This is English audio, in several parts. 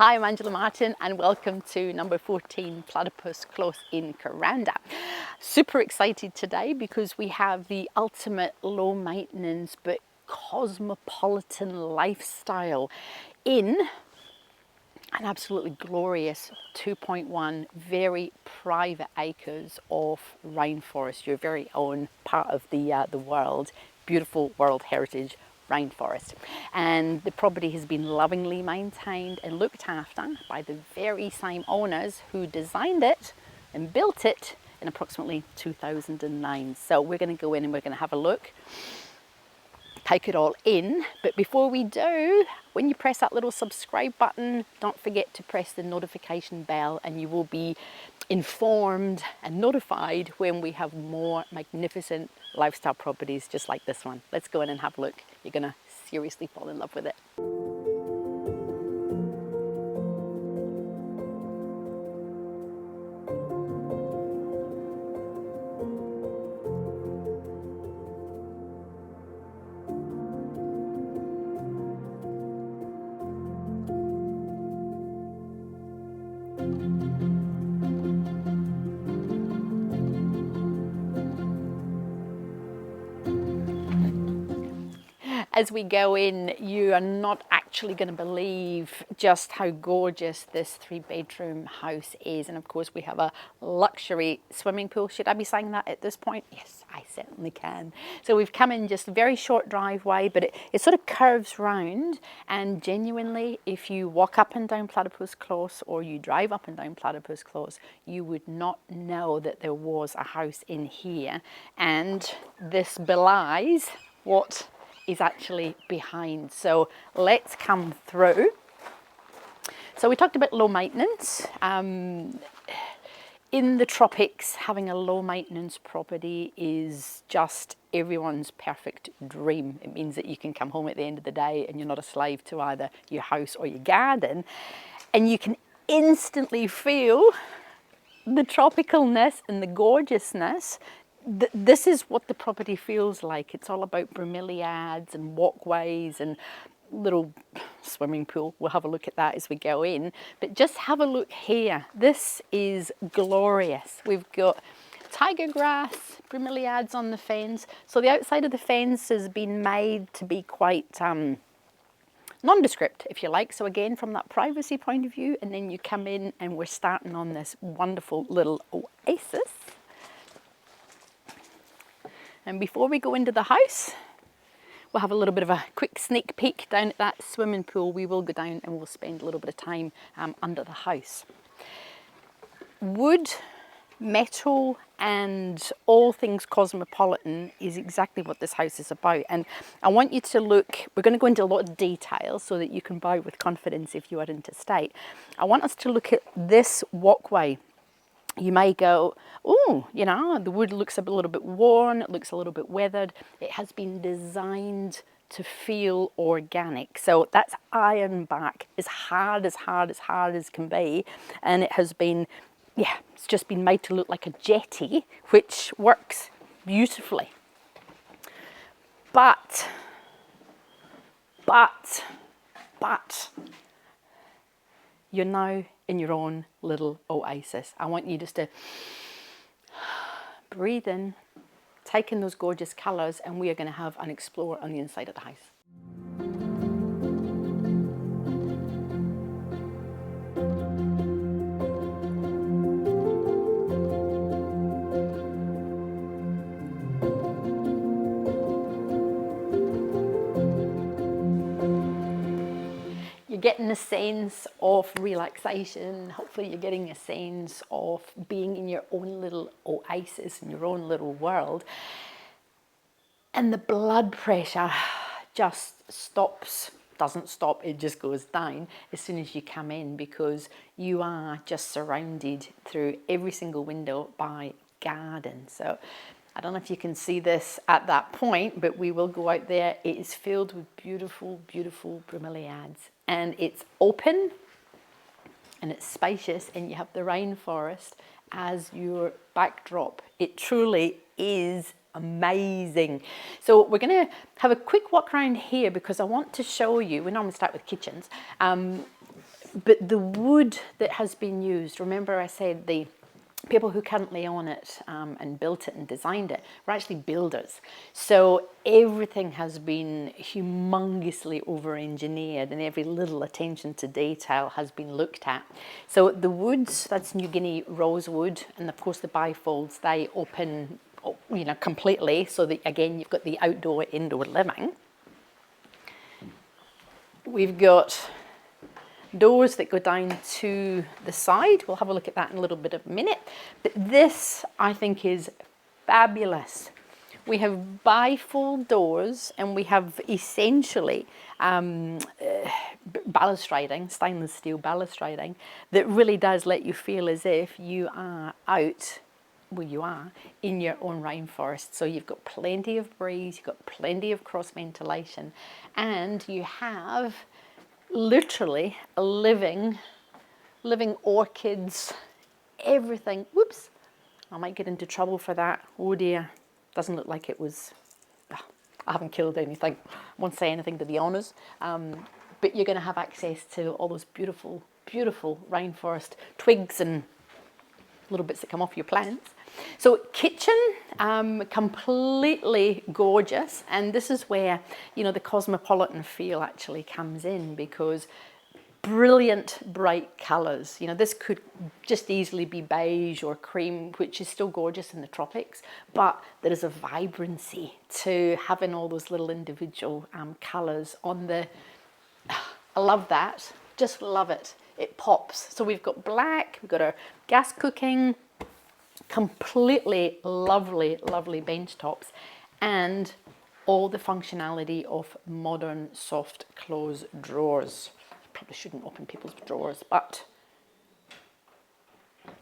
Hi, I'm Angela Martin and welcome to number 14 Platypus Close in Kuranda. Super excited today because we have the ultimate low maintenance but cosmopolitan lifestyle in an absolutely glorious 2.1 very private acres of rainforest, your very own part of the world, beautiful World Heritage rainforest. And the property has been lovingly maintained and looked after by the very same owners who designed it and built it in approximately 2009. So we're going to go in and we're going to have a look, take it all in. But before we do, when you press that little subscribe button, don't forget to press the notification bell and you will be informed and notified when we have more magnificent lifestyle properties just like this one. Let's go in and have a look. You're gonna seriously fall in love with it. As we go in, you are not actually going to believe just how gorgeous this 3-bedroom house is. And of course we have a luxury swimming pool. Should I be saying that at this point? Yes, I certainly can. So we've come in just a very short driveway, but it sort of curves round, and genuinely if you walk up and down Platypus Close or you drive up and down Platypus Close, you would not know that there was a house in here. And this belies what is actually behind. So let's come through. So we talked about low maintenance. In the tropics, having a low maintenance property is just everyone's perfect dream. It means that you can come home at the end of the day and you're not a slave to either your house or your garden, and you can instantly feel the tropicalness and the gorgeousness. This is what the property feels like. It's all about bromeliads and walkways and little swimming pool. We'll have a look at that as we go in, but just have a look here. This is glorious. We've got tiger grass, bromeliads on the fence. So the outside of the fence has been made to be quite nondescript, if you like. So again, from that privacy point of view, and then you come in and we're starting on this wonderful little oasis. And before we go into the house, we'll have a little bit of a quick sneak peek down at that swimming pool. We will go down and we'll spend a little bit of time under the house. Wood, metal, and all things cosmopolitan is exactly what this house is about. And I want you to look, we're going to go into a lot of detail so that you can buy with confidence if you are interstate. I want us to look at this walkway. You may go, oh, you know, the wood looks a little bit worn, it looks a little bit weathered. It has been designed to feel organic. So that's ironbark, as hard as can be. And it has been, yeah, it's just been made to look like a jetty, which works beautifully. But, you're now in your own little oasis. I want you just to breathe in, take in those gorgeous colours, and we are going to have an explore on the inside of the house. You're getting a sense of relaxation. Hopefully you're getting a sense of being in your own little oasis, in your own little world. And the blood pressure just stops, doesn't stop, it just goes down as soon as you come in, because you are just surrounded through every single window by garden. So I don't know if you can see this at that point, but we will go out there. It is filled with beautiful, beautiful bromeliads, and it's open and it's spacious, and you have the rainforest as your backdrop. It truly is amazing. So we're going to have a quick walk around here because I want to show you, we normally start with kitchens, But the wood that has been used, remember I said the people who currently own it and built it and designed it were actually builders. So everything has been humongously over-engineered and every little attention to detail has been looked at. So the woods, that's New Guinea rosewood, and of course the bifolds, they open, you know, completely, so that again you've got the outdoor indoor living. We've got doors that go down to the side. We'll have a look at that in a little bit of a minute. But this, I think, is fabulous. We have bifold doors, and we have essentially balustrading, stainless steel balustrading, that really does let you feel as if you are out, well, you are in your own rainforest. So you've got plenty of breeze, you've got plenty of cross ventilation, and you have literally a living orchids, everything. Whoops, I might get into trouble for that. Oh dear, doesn't look like it was, I haven't killed anything. I won't say anything to the owners. But you're going to have access to all those beautiful, beautiful rainforest twigs and little bits that come off your plants. So kitchen, completely gorgeous, and this is where, you know, the cosmopolitan feel actually comes in, because brilliant bright colours. You know, this could just easily be beige or cream, which is still gorgeous in the tropics, but there is a vibrancy to having all those little individual colours on the, I love that, just love it. It pops. So we've got black, we've got our gas cooking, completely lovely, lovely bench tops, and all the functionality of modern soft close drawers. Probably shouldn't open people's drawers, but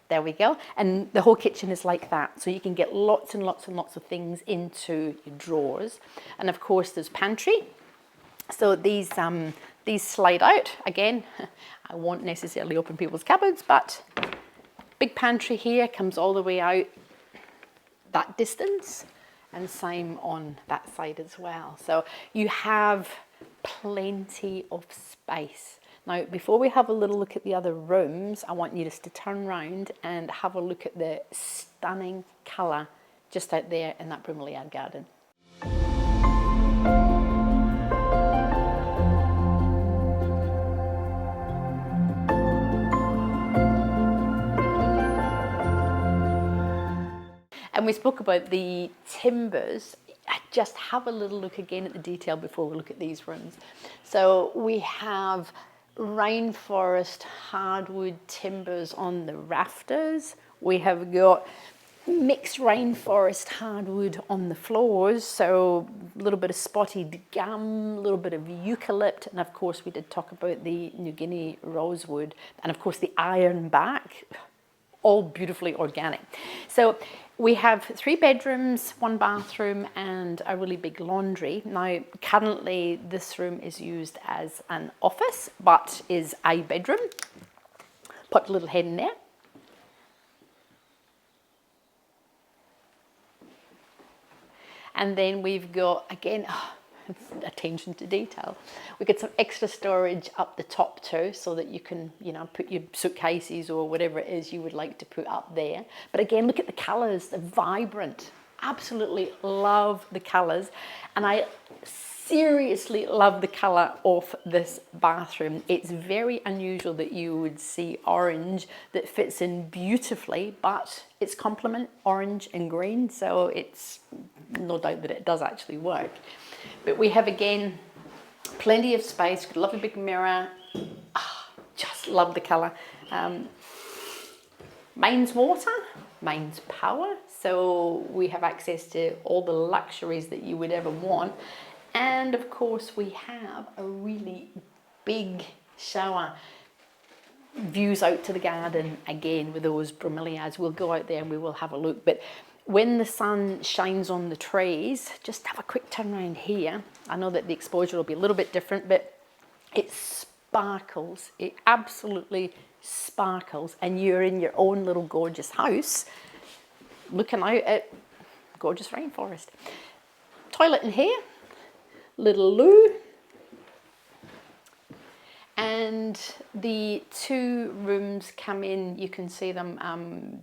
there we go. And the whole kitchen is like that, so you can get lots and lots and lots of things into your drawers. And of course there's pantry. So these slide out. Again, I won't necessarily open people's cupboards, but big pantry here comes all the way out that distance, and same on that side as well. So you have plenty of space. Now, before we have a little look at the other rooms, I want you just to turn around and have a look at the stunning colour just out there in that bromeliad garden. And we spoke about the timbers. Just have a little look again at the detail before we look at these rooms. So we have rainforest hardwood timbers on the rafters. We have got mixed rainforest hardwood on the floors. So a little bit of spotted gum, a little bit of eucalypt, and of course we did talk about the New Guinea rosewood, and of course the ironbark, all beautifully organic. So we have 3 bedrooms, 1 bathroom, and a really big laundry. Now, currently this room is used as an office, but is a bedroom. Put a little head in there. And then we've got, again, attention to detail. We get some extra storage up the top too, so that you can, you know, put your suitcases or whatever it is you would like to put up there. But again, look at the colours, they're vibrant. Absolutely love the colours. And I seriously love the colour of this bathroom. It's very unusual that you would see orange that fits in beautifully, but it's complement orange and green, so it's no doubt that it does actually work. But we have, again, plenty of space, lovely big mirror. Just love the colour. Mine's water, mine's power, so we have access to all the luxuries that you would ever want. And of course we have a really big shower. Views out to the garden, again with those bromeliads. We'll go out there and we will have a look. But when the sun shines on the trees, just have a quick turn around here. I know that the exposure will be a little bit different, but it sparkles. It absolutely sparkles. And you're in your own little gorgeous house looking out at gorgeous rainforest. Toilet in here, little loo. And And the two rooms come in, you can see them,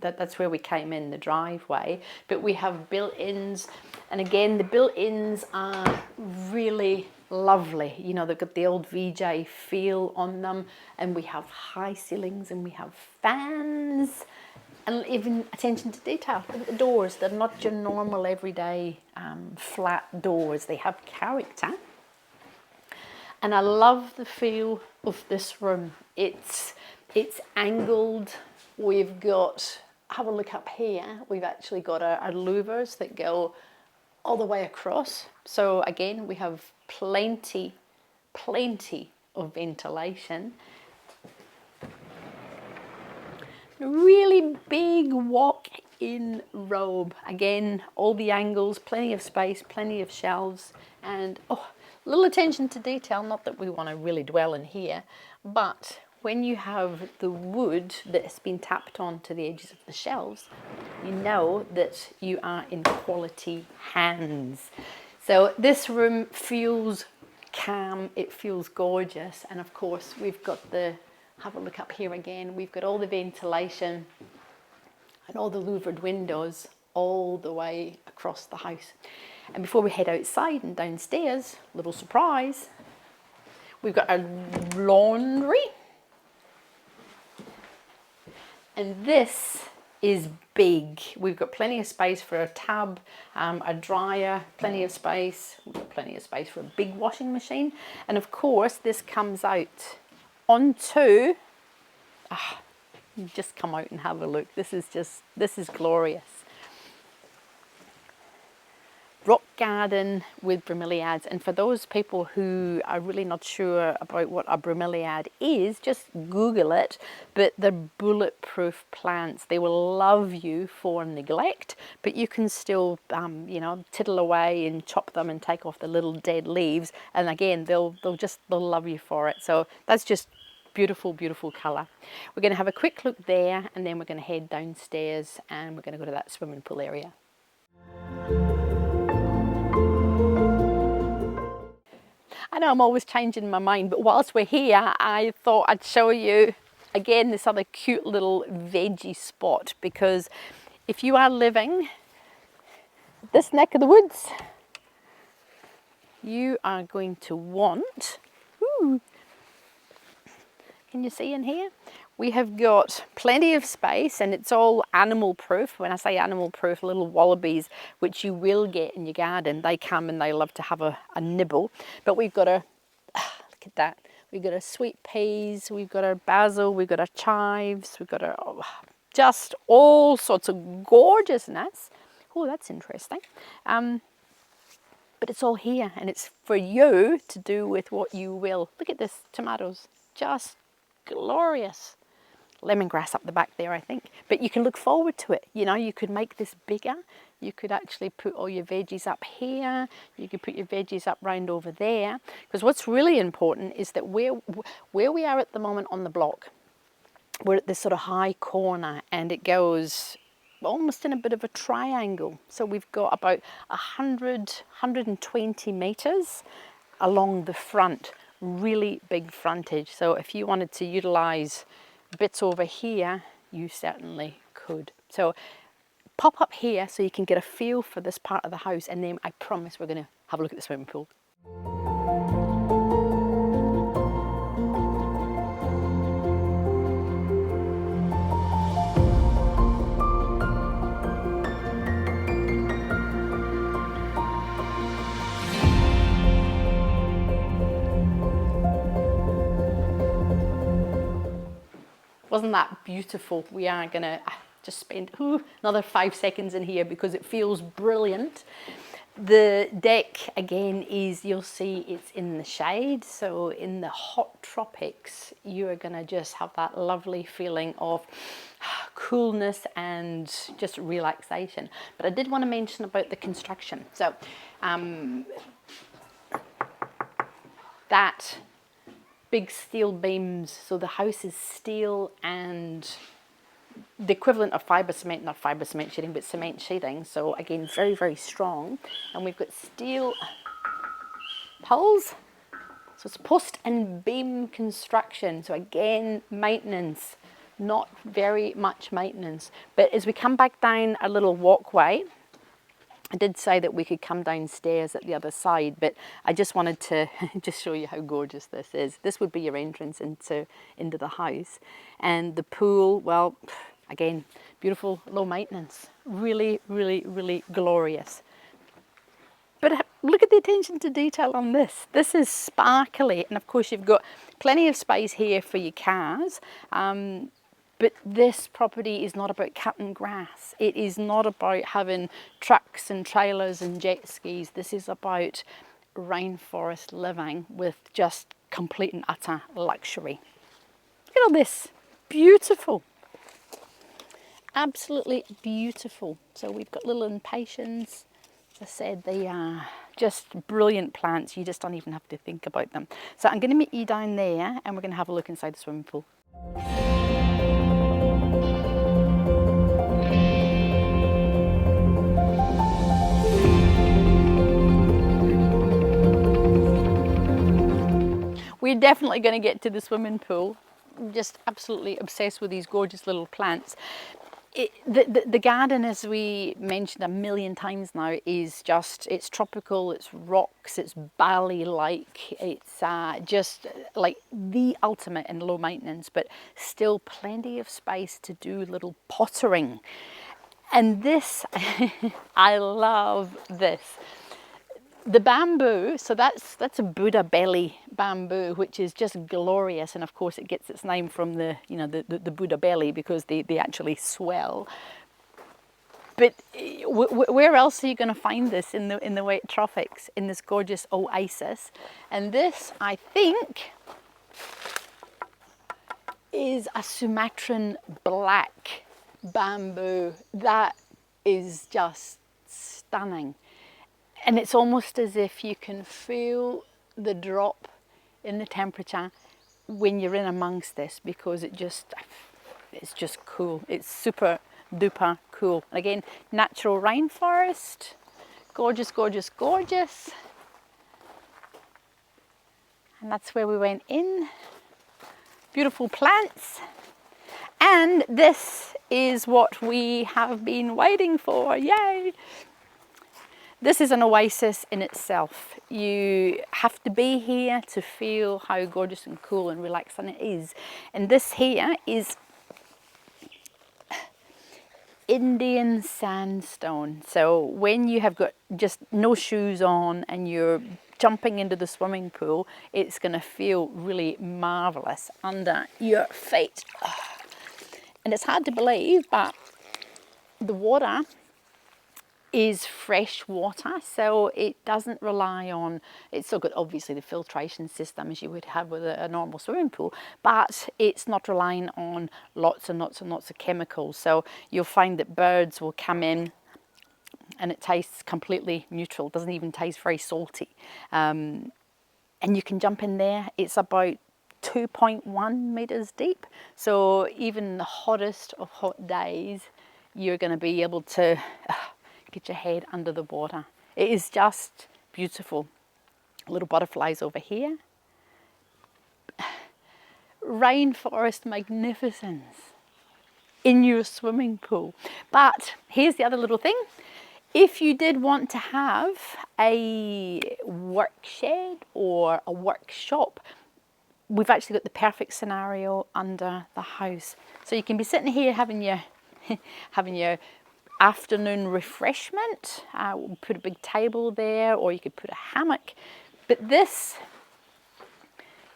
that's where we came in, the driveway, but we have built-ins, and again the built-ins are really lovely. You know, they've got the old VJ feel on them, and we have high ceilings and we have fans, and even attention to detail. Look at the doors, they're not your normal everyday flat doors, they have character. And I love the feel of this room. It's angled. We've got, have a look up here, we've actually got our louvers that go all the way across. So again, we have plenty of ventilation. Really big walk-in robe. Again, all the angles, plenty of space, plenty of shelves, and little attention to detail. Not that we want to really dwell in here, but when you have the wood that has been tapped onto the edges of the shelves, you know that you are in quality hands. So this room feels calm, it feels gorgeous, and of course we've got the, have a look up here again, we've got all the ventilation and all the louvered windows all the way across the house. And before we head outside and downstairs, little surprise, we've got our laundry. And this is big. We've got plenty of space for a tub, a dryer, plenty of space. We've got plenty of space for a big washing machine. And of course, this comes out onto, just come out and have a look. This is glorious. Rock garden with bromeliads, and for those people who are really not sure about what a bromeliad is, just Google it. But they're bulletproof plants. They will love you for neglect, but you can still you know, tittle away and chop them and take off the little dead leaves, and again they'll love you for it. So that's just beautiful colour. We're going to have a quick look there, and then we're going to head downstairs and we're going to go to that swimming pool area. I know I'm always changing my mind, but whilst we're here, I thought I'd show you again this other cute little veggie spot, because if you are living this neck of the woods, you are going to want, can you see in here? We have got plenty of space, and it's all animal proof. When I say animal proof, little wallabies, which you will get in your garden, they come and they love to have a nibble. But we've got look at that. We've got our sweet peas, we've got our basil, we've got our chives, we've got our, just all sorts of gorgeousness. Oh, that's interesting. But it's all here, and it's for you to do with what you will. Look at this, tomatoes, just glorious. Lemongrass up the back there, I think, but you can look forward to it. You know, you could make this bigger. You could actually put all your veggies up here. You could put your veggies up round over there, because what's really important is that where we are at the moment on the block, we're at this sort of high corner, and it goes almost in a bit of a triangle. So we've got about 120 meters along the front, really big frontage. So if you wanted to utilize bits over here, you certainly could. So pop up here so you can get a feel for this part of the house, and then I promise we're going to have a look at the swimming pool. Wasn't that beautiful? We are going to just spend another 5 seconds in here because it feels brilliant. The deck again is, you'll see it's in the shade, so in the hot tropics you are going to just have that lovely feeling of coolness and just relaxation. But I did want to mention about the construction. So that big steel beams, so the house is steel and the equivalent of fibre cement, not fibre cement sheeting, but cement sheeting. So again, very strong. And we've got steel poles. So it's post and beam construction. So again, maintenance, not very much maintenance. But as we come back down a little walkway, I did say that we could come downstairs at the other side, but I just wanted to just show you how gorgeous this is. This would be your entrance into the house. And the pool, well, again, beautiful, low maintenance. Really, really, really glorious. But look at the attention to detail on this. This is sparkly, and of course you've got plenty of space here for your cars. But this property is not about cutting grass. It is not about having trucks and trailers and jet skis. This is about rainforest living with just complete and utter luxury. Look at all this. Beautiful. Absolutely beautiful. So we've got little impatiens. As I said, they are just brilliant plants. You just don't even have to think about them. So I'm going to meet you down there and we're going to have a look inside the swimming pool. We're definitely going to get to the swimming pool. I'm just absolutely obsessed with these gorgeous little plants. The garden, as we mentioned a million times now, is just, it's tropical, it's rocks, it's Bali-like, it's just like the ultimate in low maintenance, but still plenty of space to do little pottering. And this, I love this. The bamboo, so that's a Buddha belly bamboo, which is just glorious, and of course it gets its name from the Buddha belly because they actually swell. But where else are you going to find this in the wet tropics, in this gorgeous oasis? And this, I think, is a Sumatran black bamboo that is just stunning. And it's almost as if you can feel the drop in the temperature when you're in amongst this, because it's just cool. It's super duper cool. And again, natural rainforest, gorgeous, gorgeous, gorgeous. And that's where we went in. Beautiful plants. And this is what we have been waiting for. Yay! This is an oasis in itself. You have to be here to feel how gorgeous and cool and relaxing it is. And this here is Indian sandstone. So when you have got just no shoes on and you're jumping into the swimming pool, it's going to feel really marvelous under your feet. And it's hard to believe, but the water is fresh water, so it doesn't rely on, it's still got obviously the filtration system as you would have with a normal swimming pool, but it's not relying on lots and lots and lots of chemicals. So you'll find that birds will come in and it tastes completely neutral, it doesn't even taste very salty. And you can jump in there. It's about 2.1 meters deep, so even the hottest of hot days you're going to be able to get your head under the water. It is just beautiful. Little butterflies over here. Rainforest magnificence in your swimming pool. But here's the other little thing. If you did want to have a work shed or a workshop, we've actually got the perfect scenario under the house. So you can be sitting here having your afternoon refreshment. We'll put a big table there, or you could put a hammock. But this,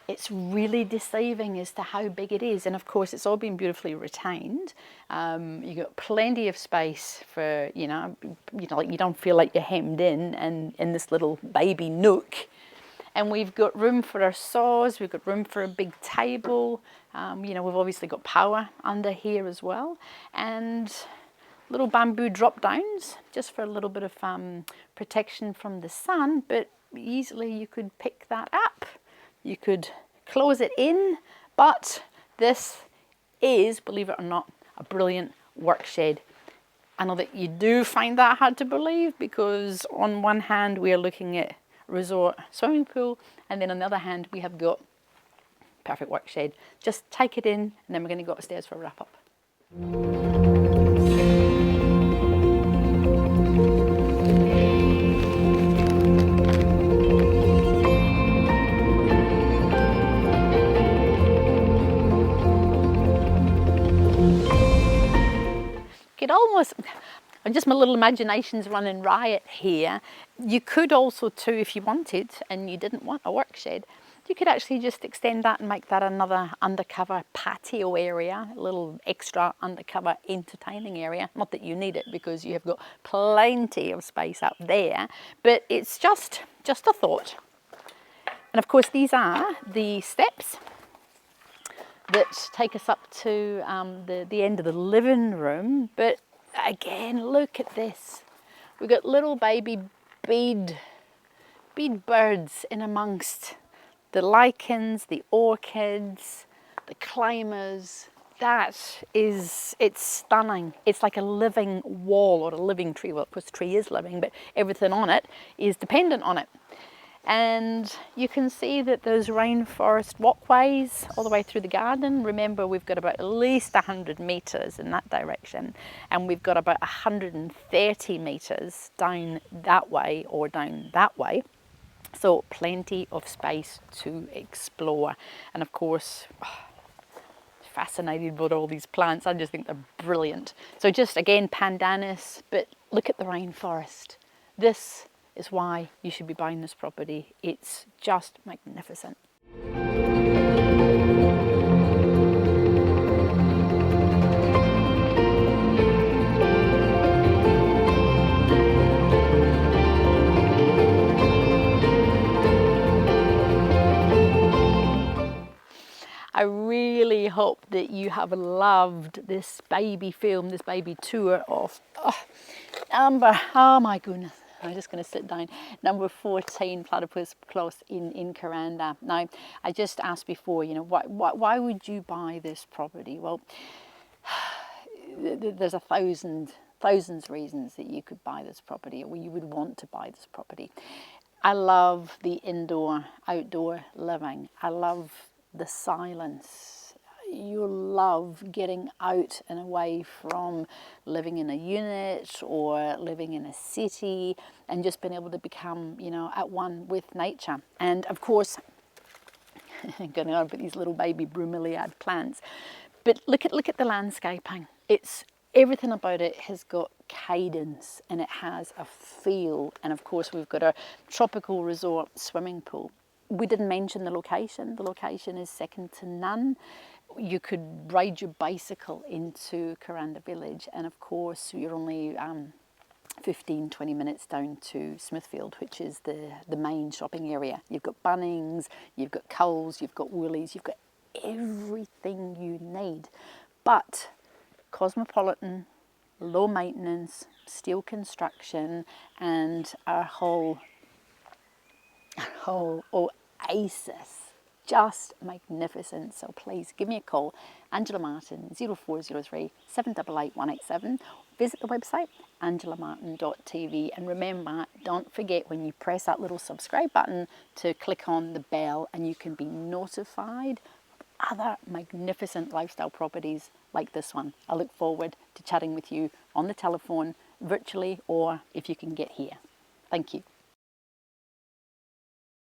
it's really deceiving as to how big it is. And of course, it's all been beautifully retained. You've got plenty of space for, you don't feel like you're hemmed in this little baby nook. And we've got room for our saws, we've got room for a big table. We've obviously got power under here as well. And little bamboo drop downs just for a little bit of protection from the sun, but easily you could pick that up. You could close it in, but this is, believe it or not, a brilliant work shed. I know that you do find that hard to believe, because on one hand we are looking at resort swimming pool, and then on the other hand we have got perfect work shed. Just take it in, and then we're going to go upstairs for a wrap up. It almost, just my little imagination's running riot here. You could also too, if you wanted and you didn't want a work shed, you could actually just extend that and make that another undercover patio area, a little extra undercover entertaining area. Not that you need it, because you have got plenty of space up there, but it's just a thought. And of course these are the steps that take us up to the end of the living room. But again, look at this. We've got little baby bead birds in amongst the lichens, the orchids, the climbers. It's stunning. It's like a living wall or a living tree. Well, of course the tree is living, but everything on it is dependent on it. And you can see that those rainforest walkways all the way through the garden. Remember, we've got about at least 100 meters in that direction, and we've got about 130 meters down that way or down that way. So plenty of space to explore. And of course, fascinated with all these plants. I just think they're brilliant. So just again, pandanus, but look at the rainforest. This is why you should be buying this property. It's just magnificent. I really hope that you have loved this baby film, this baby tour of Amber. Oh my goodness. I'm just going to sit down. Number 14, Platypus Close in Kuranda. Now, I just asked before, you know, why would you buy this property? Well, there's thousands reasons that you could buy this property, or you would want to buy this property. I love the indoor, outdoor living. I love the silence. You love getting out and away from living in a unit or living in a city, and just being able to become, you know, at one with nature. And of course, going on with these little baby bromeliad plants, but look at the landscaping. It's everything about it has got cadence, and it has a feel. And of course, we've got a tropical resort swimming pool. We didn't mention the location. The location is second to none. You could ride your bicycle into Kuranda village, and of course you're only 15-20 minutes down to Smithfield, which is the main shopping area. You've got Bunnings, you've got Coles, you've got Woolies, you've got everything you need. But cosmopolitan, low maintenance, steel construction, and our whole oasis. Just magnificent. So please give me a call, Angela Martin, 0403 788 187. Visit the website, AngelaMartin.TV. And remember, don't forget, when you press that little subscribe button, to click on the bell, and you can be notified of other magnificent lifestyle properties like this one. I look forward to chatting with you on the telephone, virtually, or if you can get here. Thank you.